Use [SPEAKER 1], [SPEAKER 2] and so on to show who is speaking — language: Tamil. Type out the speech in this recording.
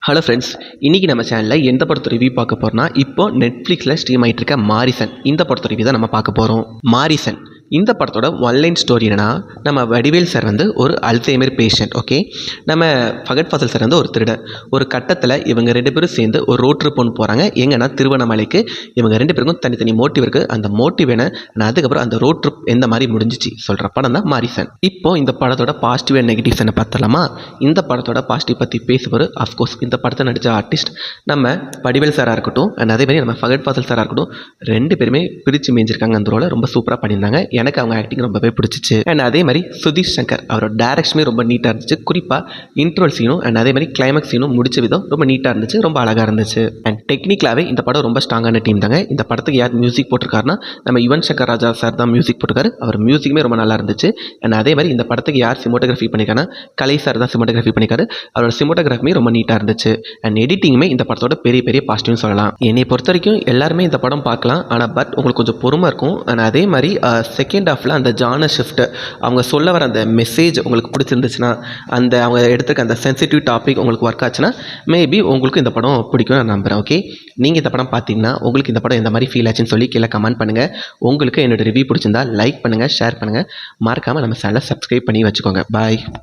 [SPEAKER 1] ஹலோ ஃப்ரெண்ட்ஸ், இன்றைக்கி நம்ம சேனலில் எந்த படத்தை ரிவ்யூ பார்க்க போகிறோம்னா, இப்போ நெட்ஃப்ளிக்ஸில் ஸ்ட்ரீம் ஆகிட்டு இருக்க மாரிசன் இந்த படத்தை ரிவ்யூ தான் நம்ம பார்க்க போகிறோம். மாரிசன் இந்த படத்தோட ஒன்லைன் ஸ்டோரி என்னன்னா, நம்ம வடிவேல் சார் வந்து ஒரு அல்சைமர் பேஷண்ட். ஓகே, நம்ம ஃபகத் ஃபாசில் சார் வந்து ஒரு திருடன். ஒரு கட்டத்தில் இவங்க 2 பேரும் சேர்ந்து ஒரு ரோட் ட்ரிப் ஒன்று போகிறாங்க. எங்கன்னா திருவண்ணாமலைக்கு. இவங்க 2 பேருக்கும் தனித்தனி மோட்டிவ் இருக்குது. அந்த மோட்டிவ் என்ன, அதுக்கப்புறம் அந்த ரோட் ட்ரிப் எந்த மாதிரி முடிஞ்சிச்சு சொல்கிற படம் தான் மாரிசன். இப்போ இந்த படத்தோட பாசிட்டிவ் அண்ட் நெகட்டிவ்ஸ் என்ன பார்த்தலாமா? இந்த படத்தோட பாசிட்டிவ் பற்றி பேசுவார். அஃப்கோர்ஸ் இந்த படத்தை நடித்த ஆர்டிஸ்ட் நம்ம வடிவேல் சாராக இருக்கட்டும், அண்ட் அதே மாதிரி நம்ம ஃபகத் ஃபாசில் சாராக இருக்கட்டும், 2 பேருமே பிரித்து மேய்ஞ்சிருக்காங்க. அந்த ரோலை ரொம்ப சூப்பராக பண்ணியிருந்தாங்க. எனக்கு அவங்க ஆக்டிங் ரொம்பவே பிடிச்சிச்சு. அண்ட் அதே மாதிரி சுதீஷ் சங்கர் அவரோட டேரக்ஷனுமே ரொம்ப நீட்டாக இருந்துச்சு. குறிப்பாக இன்ட்ரோல் சீனும் அண்ட் அதே மாதிரி கிளைமேக்ஸ் சீனும் முடிச்ச விதம் ரொம்ப நீட்டாக இருந்துச்சு, ரொம்ப அழகாக இருந்துச்சு. அண்ட் டெக்னிக்கலாகவே இந்த படம் ரொம்ப ஸ்ட்ராங்கான டீம் தாங்க. இந்த படத்துக்கு யார் மியூசிக் போட்டிருக்காருன்னா, நம்ம யுவன் சங்கர் ராஜா சார் தான் மியூசிக் போட்டிருக்காரு. அவர் மியூசிக்குமே ரொம்ப நல்லா இருந்துச்சு. அண்ட் அதே மாதிரி இந்த படத்துக்கு யார் சினிமாட்டோகிராஃபி பண்ணியிருக்காருன்னா, கலை சார் தான் சினிமாட்டோகிராஃபி பண்ணியிருக்காரு. அவரோட சினிமாட்டோகிராஃபியுமே ரொம்ப நீட்டாக இருந்துச்சு. அண்ட் எடிட்டிங்குமே இந்த படத்தோட பெரிய பெரிய பாசிட்டிவ்னு சொல்லலாம். என்னை பொறுத்த வரைக்கும் எல்லாருமே இந்த படம் பார்க்கலாம். ஆனால் பட் உங்களுக்கு கொஞ்சம் பொறுமை இருக்கும். அண்ட் அதே மாதிரி செகண்ட் ஹாஃபில் அந்த ஜானர் ஷிஃப்ட், அவங்க சொல்ல வர அந்த மெசேஜ் உங்களுக்கு பிடிச்சிருந்துச்சுன்னா, அந்த அவங்க எடுத்துக்க அந்த சென்சிட்டிவ் டாபிக் உங்களுக்கு ஒர்க் ஆச்சுன்னா, மேபி உங்களுக்கு இந்த படம் பிடிக்கும் நான் நம்புகிறேன். ஓகே, நீங்கள் இந்த படம் பார்த்தீங்கன்னா உங்களுக்கு இந்த படம் எந்த மாதிரி ஃபீல் ஆச்சுன்னு சொல்லி கீழே கமெண்ட் பண்ணுங்கள். உங்களுக்கு என்னோட ரிவ்யூ பிடிச்சிருந்தா லைக் பண்ணுங்கள், ஷேர் பண்ணுங்கள். மறக்காமல் நம்ம சேனலை சப்ஸ்கிரைப் பண்ணி வச்சுக்கோங்க. பாய்.